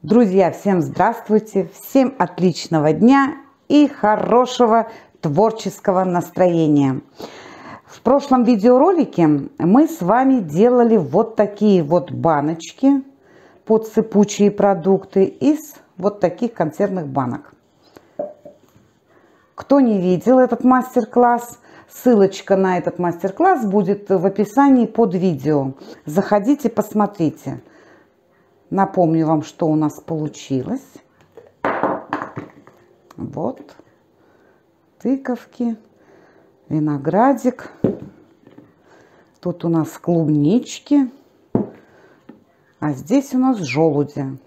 Друзья, всем здравствуйте, всем отличного дня и хорошего творческого настроения. В прошлом видеоролике мы с вами делали вот такие вот баночки под сыпучие продукты из вот таких консервных банок. Кто не видел этот мастер-класс, ссылочка на этот мастер-класс будет в описании под видео. Заходите, посмотрите. Напомню вам, что у нас получилось. Вот тыковки, виноградик. Тут у нас клубнички, а здесь у нас желуди.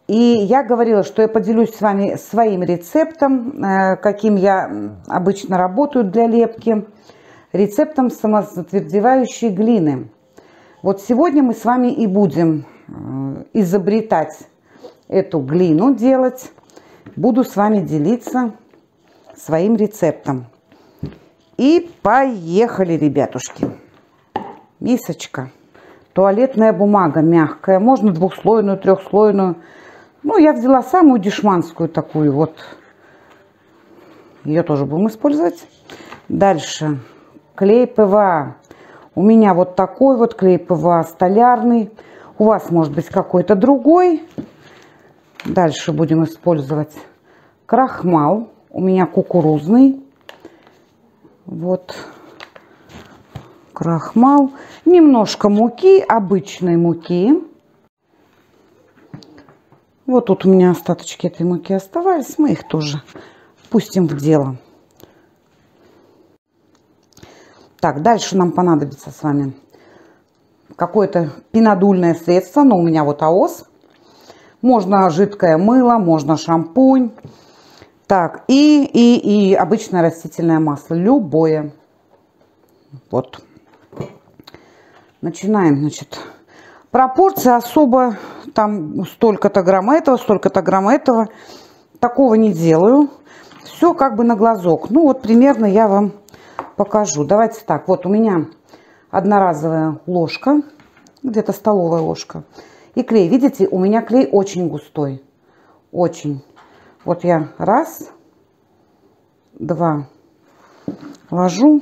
И я говорила, что я поделюсь с вами своим рецептом, каким я обычно работаю для лепки. Рецептом самозатвердевающей глины. Вот сегодня мы с вами и будем изобретать эту глину, делать. Буду с вами делиться своим рецептом. И поехали, ребятушки. Мисочка. Туалетная бумага мягкая. Можно двухслойную, трехслойную. Ну, я взяла самую дешманскую такую вот. Ее тоже будем использовать. Дальше. Клей ПВА. У меня вот такой вот клей ПВА столярный. У вас может быть какой-то другой. Дальше будем использовать крахмал. У меня кукурузный. Вот крахмал. Немножко муки, обычной муки. Вот тут у меня остаточки этой муки оставались. Мы их тоже пустим в дело. Так, дальше нам понадобится с вами какое-то пенодульное средство. Но у меня вот АОС. Можно жидкое мыло, можно шампунь. Так, и обычное растительное масло. Любое. Вот. Начинаем, значит. Пропорция особо, там столько-то грамм этого, столько-то грамм этого. Такого не делаю. Все как бы на глазок. Ну вот примерно я вам покажу. Давайте так. Вот у меня одноразовая ложка. Где-то столовая ложка. И клей. Видите, у меня клей очень густой. Очень. Вот я раз, два ложу.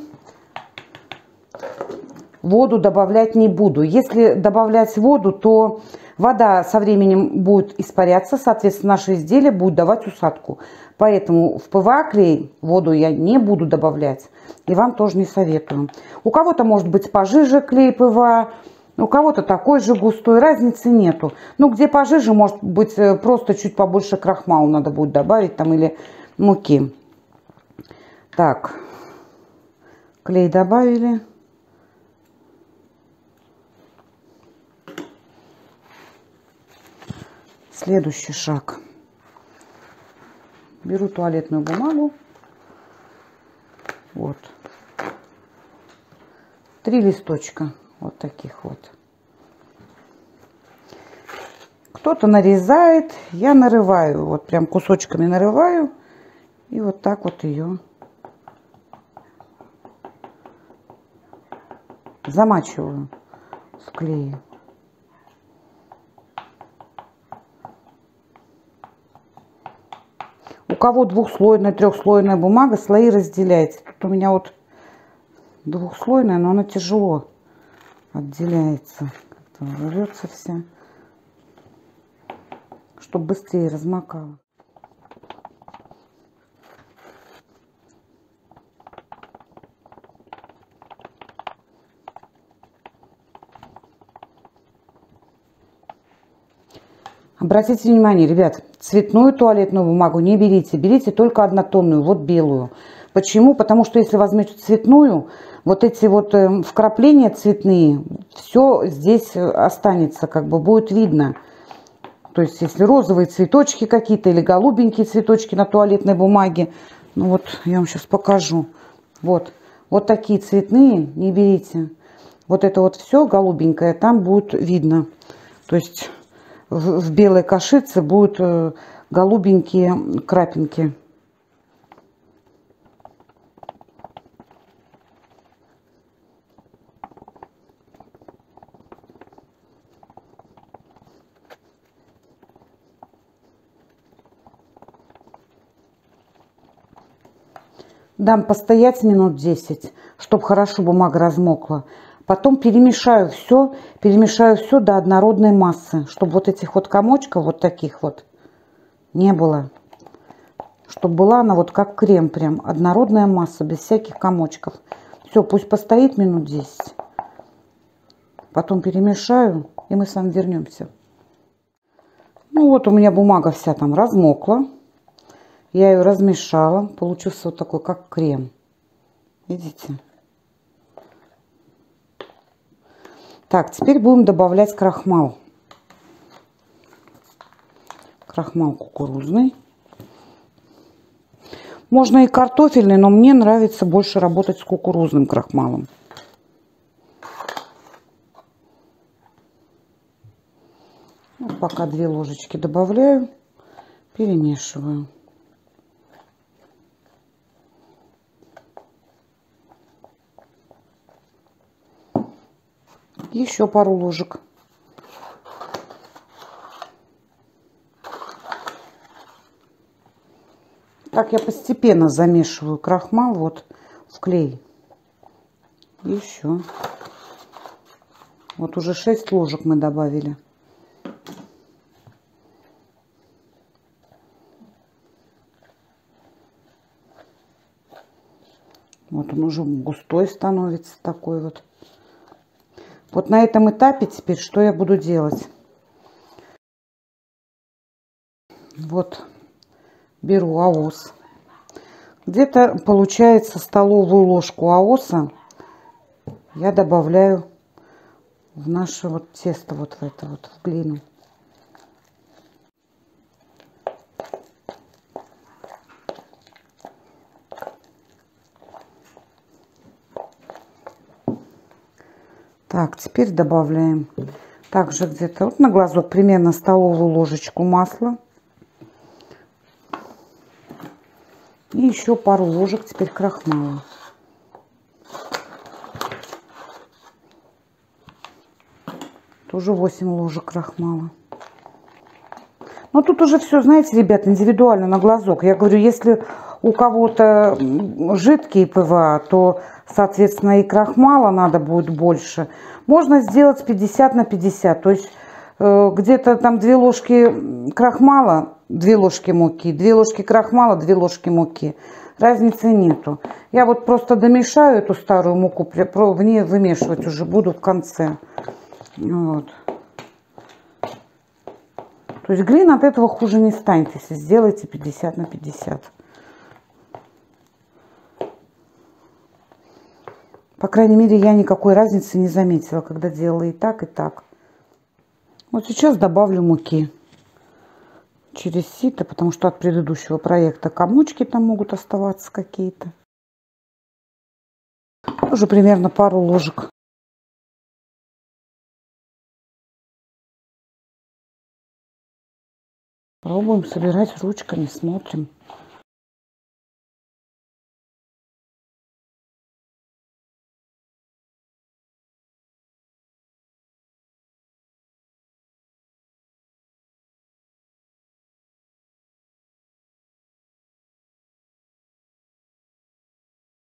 Воду добавлять не буду. Если добавлять воду, то вода со временем будет испаряться. Соответственно, наше изделие будет давать усадку. Поэтому в ПВА клей воду я не буду добавлять. И вам тоже не советую. У кого-то может быть пожиже клей ПВА. У кого-то такой же густой. Разницы нету. Ну, где пожиже, может быть, просто чуть побольше крахмала надо будет добавить. Там или муки. Так. Клей добавили. Следующий шаг. Беру туалетную бумагу. Вот. 3 листочка. Вот таких вот. Кто-то нарезает. Я нарываю. Вот прям кусочками нарываю. И вот так вот ее замачиваю в клее. У кого двухслойная, трехслойная бумага, слои разделяйте. Тут у меня вот двухслойная, но она тяжело отделяется. Как-то рвется вся. Чтобы быстрее размокала. Обратите внимание, ребят, цветную туалетную бумагу не берите. Берите только однотонную, вот белую. Почему? Потому что если возьмете цветную, вот эти вот вкрапления цветные, все здесь останется, как бы будет видно. То есть, если розовые цветочки какие-то или голубенькие цветочки на туалетной бумаге. Ну вот, я вам сейчас покажу. Вот, вот такие цветные не берите. Вот это вот все голубенькое там будет видно. То есть в белой кашице будут голубенькие крапинки. Дам постоять минут 10, чтобы хорошо бумага размокла. Потом перемешаю все до однородной массы, чтобы вот этих вот комочков, вот таких вот, не было. Чтобы была она вот как крем, прям однородная масса, без всяких комочков. Все, пусть постоит минут 10. Потом перемешаю, и мы с вами вернемся. Ну вот у меня бумага вся там размокла. Я ее размешала. Получился вот такой, как крем. Видите? Так, теперь будем добавлять крахмал. Крахмал кукурузный. Можно и картофельный, но мне нравится больше работать с кукурузным крахмалом. Вот пока 2 ложечки добавляю, перемешиваю. Еще пару ложек. Так я постепенно замешиваю крахмал вот в клей. Еще. Вот уже 6 ложек мы добавили. Вот он уже густой становится такой вот. Вот на этом этапе теперь что я буду делать? Вот беру аос. Где-то получается столовую ложку аоса я добавляю в наше вот тесто, вот в это вот, в глину. Так, теперь добавляем также где-то вот на глазок примерно столовую ложечку масла. И еще пару ложек теперь крахмала. Тоже 8 ложек крахмала. Но тут уже все, знаете, ребят, индивидуально на глазок. Я говорю, если у кого-то жидкие ПВА, то, соответственно, и крахмала надо будет больше. Можно сделать 50 на 50. То есть где-то там 2 ложки крахмала, 2 ложки муки, 2 ложки крахмала, 2 ложки муки. Разницы нету. Я вот просто домешаю эту старую муку, в ней вымешивать уже буду в конце. Вот. То есть глина от этого хуже не станет, если сделаете 50 на 50. По крайней мере, я никакой разницы не заметила, когда делала и так, и так. Вот сейчас добавлю муки через сито, потому что от предыдущего проекта комочки там могут оставаться какие-то. Уже примерно пару ложек. Пробуем собирать ручками, смотрим.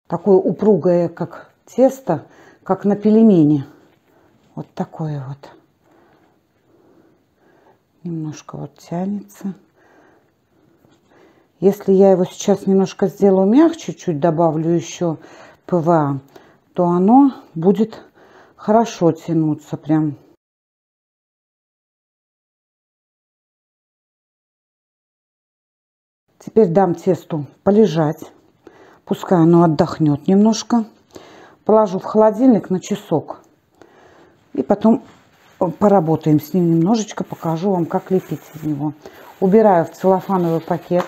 Такое упругое, как тесто, как на пельмени. Вот такое вот. Немножко вот тянется. Если я его сейчас немножко сделаю мягче, чуть добавлю еще ПВА, то оно будет хорошо тянуться прям. Теперь дам тесту полежать. Пускай оно отдохнет немножко. Положу в холодильник на часок. И потом поработаем с ним немножечко. Покажу вам, как лепить из него. Убираю в целлофановый пакет.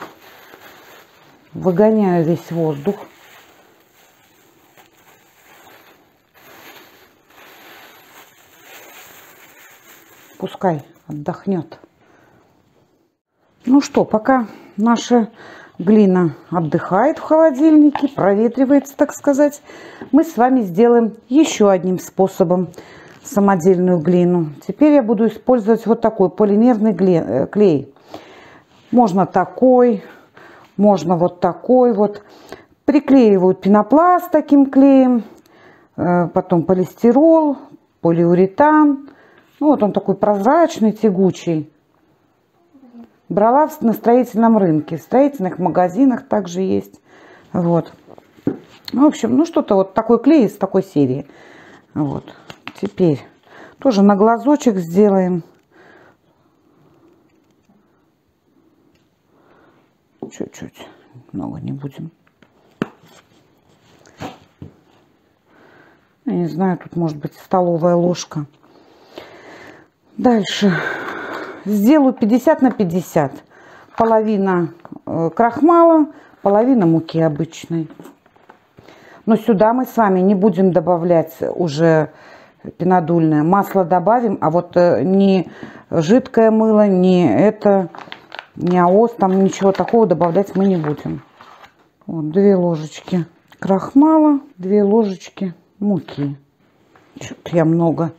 Выгоняю весь воздух. Пускай отдохнет. Ну что, пока наша глина отдыхает в холодильнике, проветривается, так сказать, мы с вами сделаем еще одним способом самодельную глину. Теперь я буду использовать вот такой полимерный клей. Можно такой, можно вот такой вот. Приклеивают пенопласт таким клеем, потом полистирол, полиуретан. Ну, вот он такой прозрачный, тягучий. Брала на строительном рынке, в строительных магазинах также есть. Вот. В общем, ну что-то вот такой клей из такой серии. Вот. Теперь тоже на глазочек сделаем. Чуть-чуть, много не будем. Я не знаю, тут может быть столовая ложка. Дальше сделаю 50 на 50. Половина крахмала, половина муки обычной. Но сюда мы с вами не будем добавлять уже пенодульное. Масло добавим, а вот ни жидкое мыло, ни АОС, там ничего такого добавлять мы не будем. Вот 2 ложечки крахмала, 2 ложечки муки. Что-то я много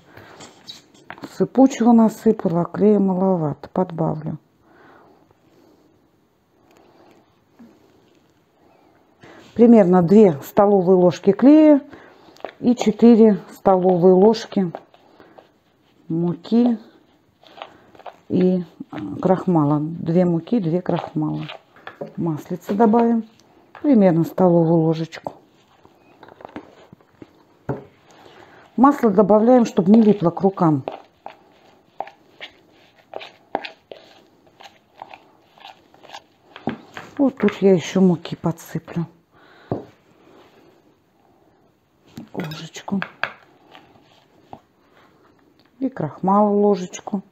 сыпучего насыпала, а клея маловато. Подбавлю. Примерно 2 столовые ложки клея и 4 столовые ложки муки и крахмала. 2 муки, 2 крахмала. Маслица добавим. Примерно столовую ложечку. Масло добавляем, чтобы не липло к рукам. Вот тут я еще муки подсыплю. Ложечку. И крахмала ложечку.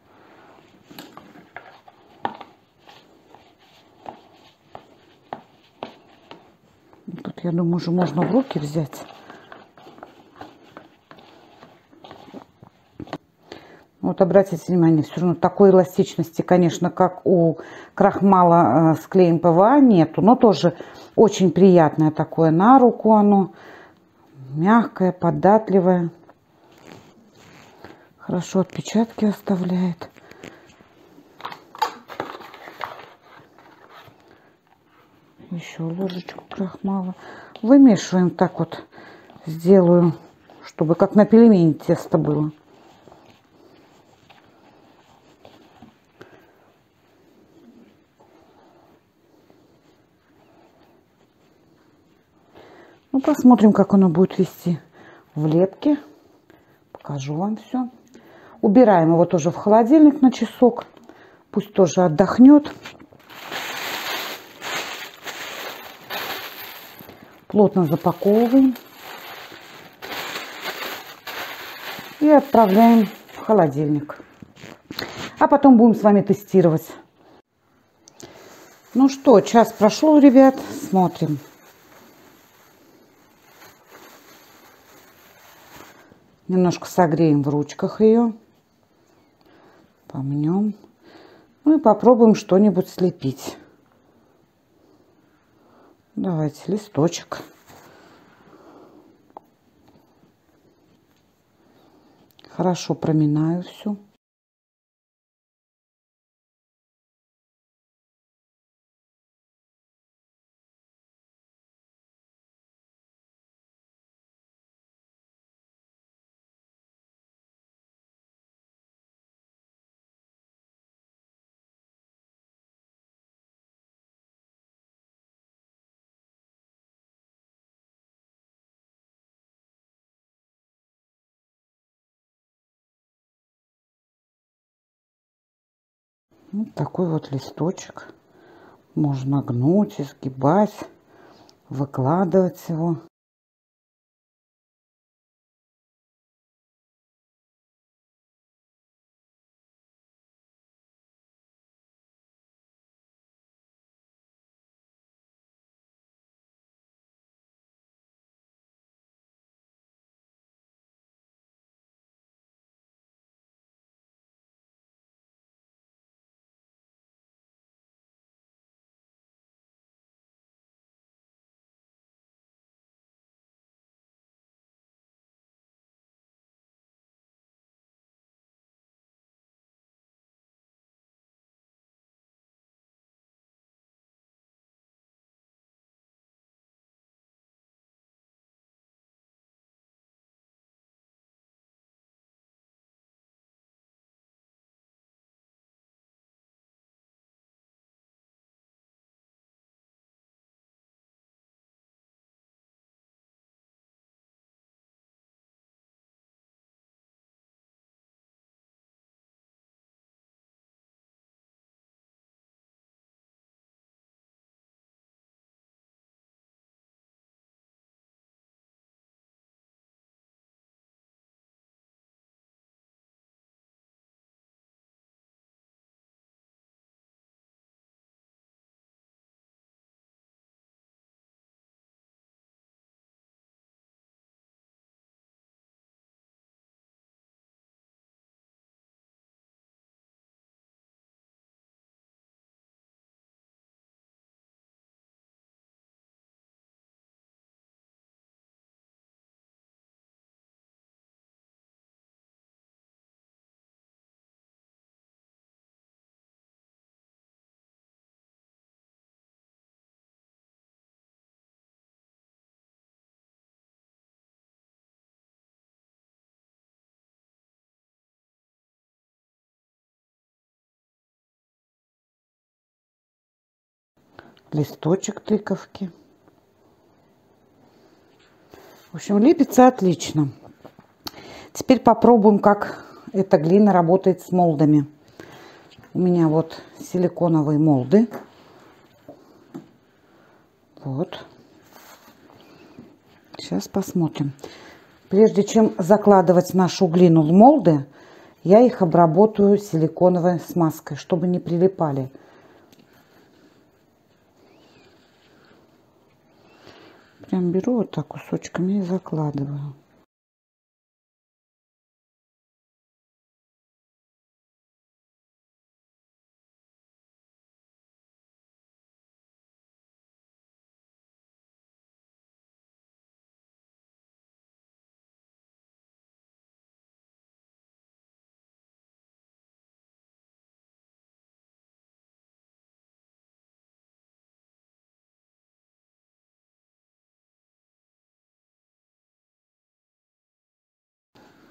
Тут, я думаю, уже можно в руки взять. Вот обратите внимание, все равно такой эластичности, конечно, как у крахмала с клеем ПВА нету, но тоже очень приятное такое на руку оно, мягкое, податливое, хорошо отпечатки оставляет. Еще ложечку крахмала. Вымешиваем так вот, сделаю, чтобы как на пельмени тесто было. Ну, посмотрим, как оно будет вести в лепке. Покажу вам все. Убираем его тоже в холодильник на часок. Пусть тоже отдохнет. Плотно запаковываем. И отправляем в холодильник. А потом будем с вами тестировать. Ну что, час прошел, ребят. Смотрим. Немножко согреем в ручках ее. Помнем. Ну и попробуем что-нибудь слепить. Давайте листочек. Хорошо проминаю все. Вот такой вот листочек. Можно гнуть, изгибать, выкладывать его. листочек тыковки. В общем, лепится отлично. Теперь попробуем, как эта глина работает с молдами. У меня вот силиконовые молды. Вот. Сейчас посмотрим. Прежде чем закладывать нашу глину в молды, я их обработаю силиконовой смазкой, чтобы не прилипали. Прям беру вот так кусочками и закладываю.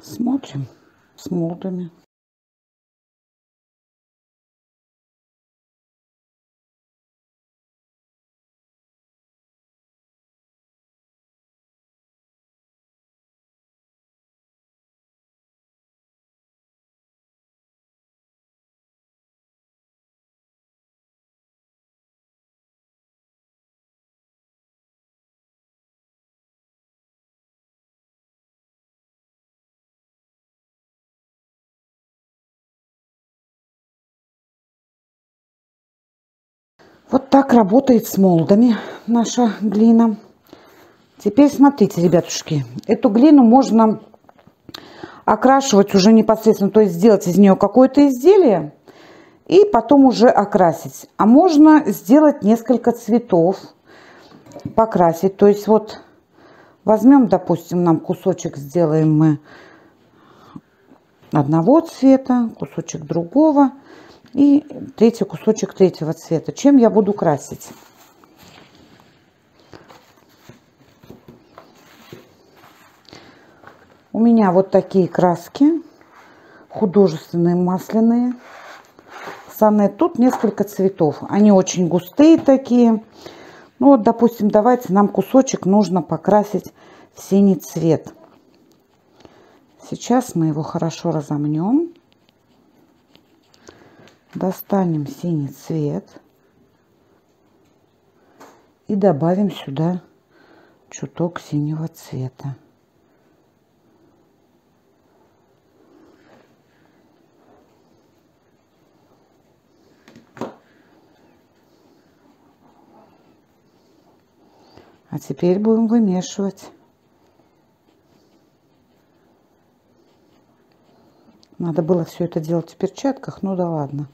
Смотрим с молдами. Вот так работает с молдами наша глина. Теперь смотрите, ребятушки, эту глину можно окрашивать уже непосредственно, то есть сделать из нее какое-то изделие и потом уже окрасить. А можно сделать несколько цветов, покрасить. То есть вот возьмем, допустим, нам кусочек сделаем мы одного цвета, кусочек другого и третий кусочек третьего цвета. Чем я буду красить? У меня вот такие краски художественные, масляные. Сонет. Тут несколько цветов. Они очень густые такие. Ну вот, допустим, давайте нам кусочек нужно покрасить в синий цвет. Сейчас мы его хорошо разомнем. Достанем синий цвет. И добавим сюда чуток синего цвета. А теперь будем вымешивать. Надо было все это делать в перчатках, ну да ладно.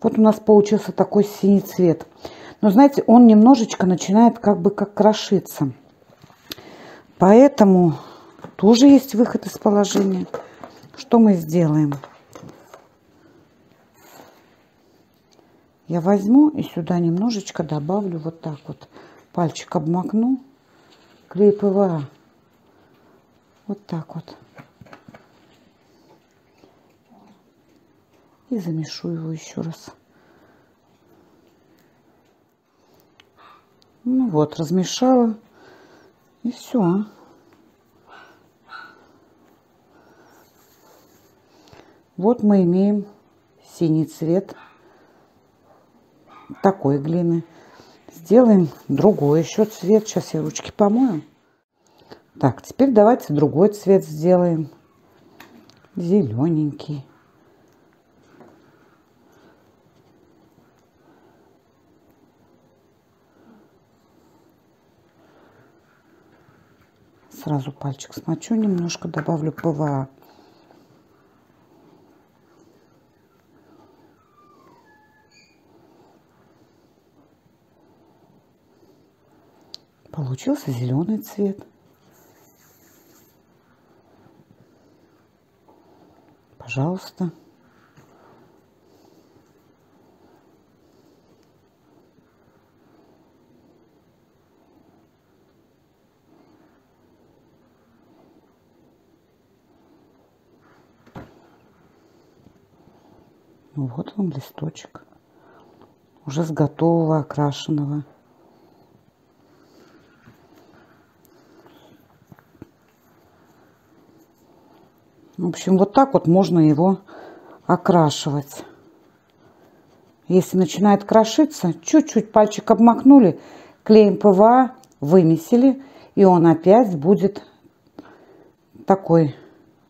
Вот у нас получился такой синий цвет. Но знаете, он немножечко начинает как бы как крошиться. Поэтому тоже есть выход из положения. Что мы сделаем? Я возьму и сюда немножечко добавлю вот так вот. Пальчик обмакну. Клей ПВА. Вот так вот. И замешу его еще раз. Ну вот, размешала. И все. Вот мы имеем синий цвет такой глины. Сделаем другой еще цвет. Сейчас я ручки помою. Так, теперь давайте другой цвет сделаем. Зелененький. Сразу пальчик смочу, немножко добавлю ПВА. Получился зеленый цвет. Пожалуйста. Вот он, листочек. уже с готового окрашенного. В общем, вот так вот можно его окрашивать. Если начинает крошиться, чуть-чуть пальчик обмакнули, клеем ПВА вымесили, и он опять будет такой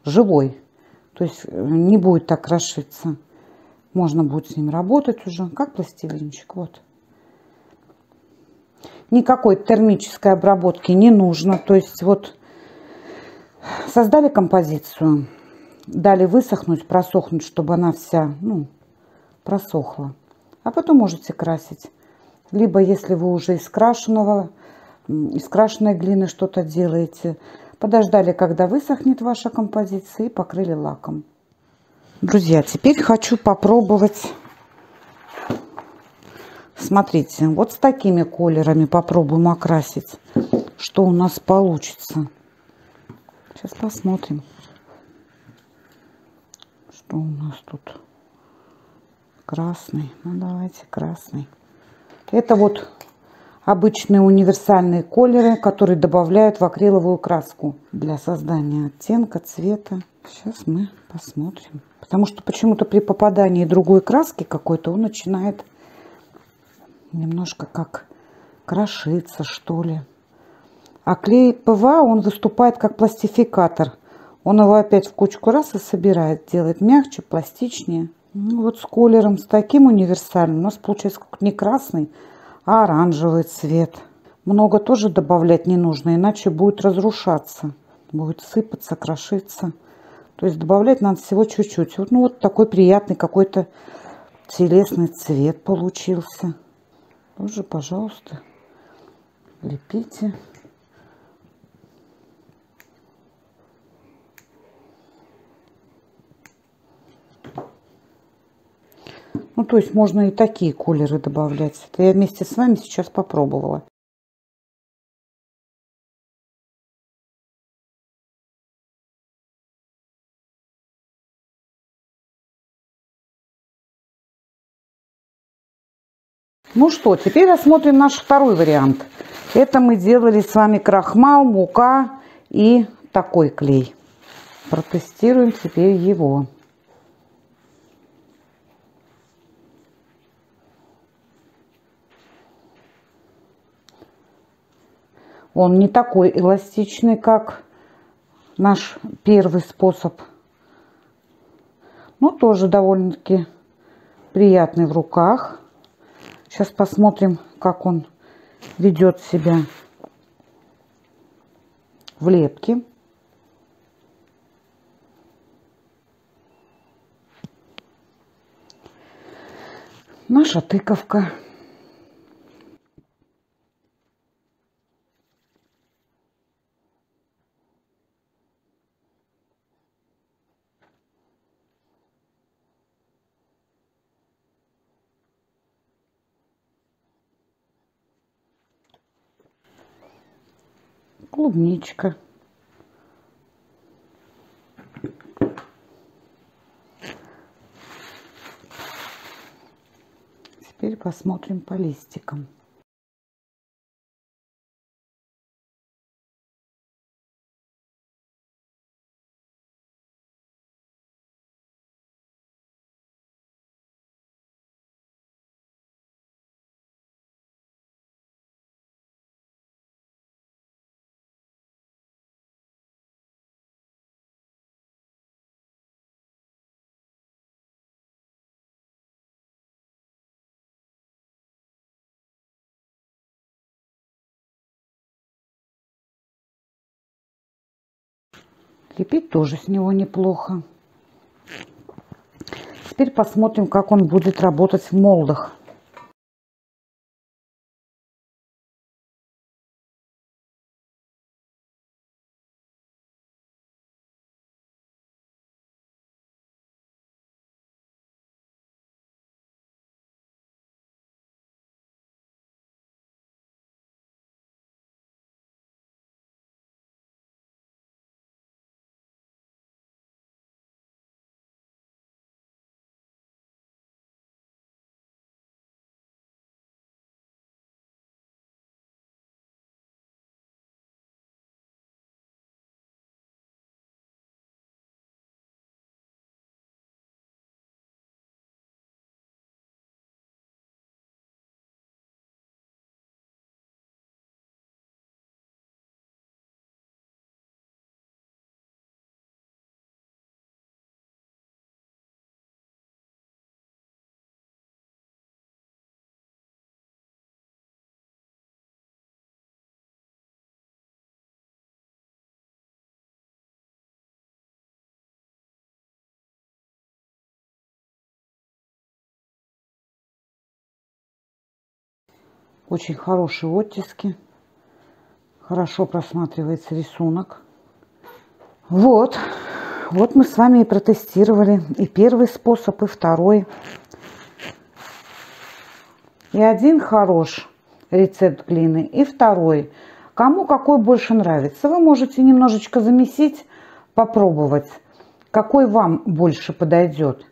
живой. То есть не будет так крошиться. Можно будет с ним работать уже, как пластилинчик. Вот. Никакой термической обработки не нужно. То есть вот создали композицию, дали высохнуть, просохнуть, чтобы она вся, ну, просохла. А потом можете красить. Либо, если вы уже из крашеной глины что-то делаете, подождали, когда высохнет ваша композиция, и покрыли лаком. Друзья, теперь хочу попробовать. Смотрите, вот с такими колерами попробуем окрасить, что у нас получится. Сейчас посмотрим, что у нас тут. Красный. Ну, давайте красный. Это вот обычные универсальные колеры, которые добавляют в акриловую краску для создания оттенка, цвета. Сейчас мы посмотрим. Потому что почему-то при попадании другой краски какой-то он начинает немножко как крошиться, что ли. А клей ПВА, он выступает как пластификатор. Он его опять в кучку раз и собирает, делает мягче, пластичнее. Ну, вот с колером, с таким универсальным у нас получается как не красный, а оранжевый цвет. Много тоже добавлять не нужно, иначе будет разрушаться, будет сыпаться, крошиться. То есть добавлять надо всего чуть-чуть. Вот, ну, вот такой приятный какой-то телесный цвет получился. Тоже, пожалуйста, лепите. Ну, то есть можно и такие колеры добавлять. Это я вместе с вами сейчас попробовала. Ну что, теперь рассмотрим наш второй вариант. Это мы делали с вами крахмал, мука и такой клей. Протестируем теперь его. Он не такой эластичный, как наш первый способ. Но тоже довольно-таки приятный в руках. Сейчас посмотрим, как он ведет себя в лепке. Наша тыковка. Клубничка. Теперь посмотрим по листикам. Лепить тоже с него неплохо. Теперь посмотрим, как он будет работать в молдах. Очень хорошие оттиски. Хорошо просматривается рисунок. Вот. Вот мы с вами и протестировали и первый способ, и второй. И один хорош рецепт глины, и второй. Кому какой больше нравится. Вы можете немножечко замесить, попробовать, какой вам больше подойдет.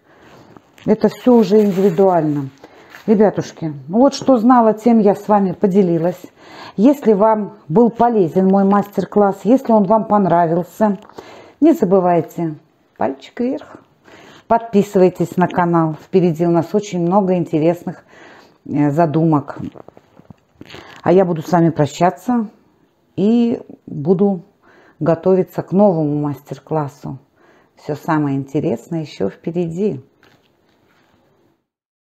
Это все уже индивидуально. Ребятушки, вот что знала, тем я с вами поделилась. Если вам был полезен мой мастер-класс, если он вам понравился, не забывайте пальчик вверх. Подписывайтесь на канал. Впереди у нас очень много интересных задумок. А я буду с вами прощаться и буду готовиться к новому мастер-классу. Все самое интересное еще впереди.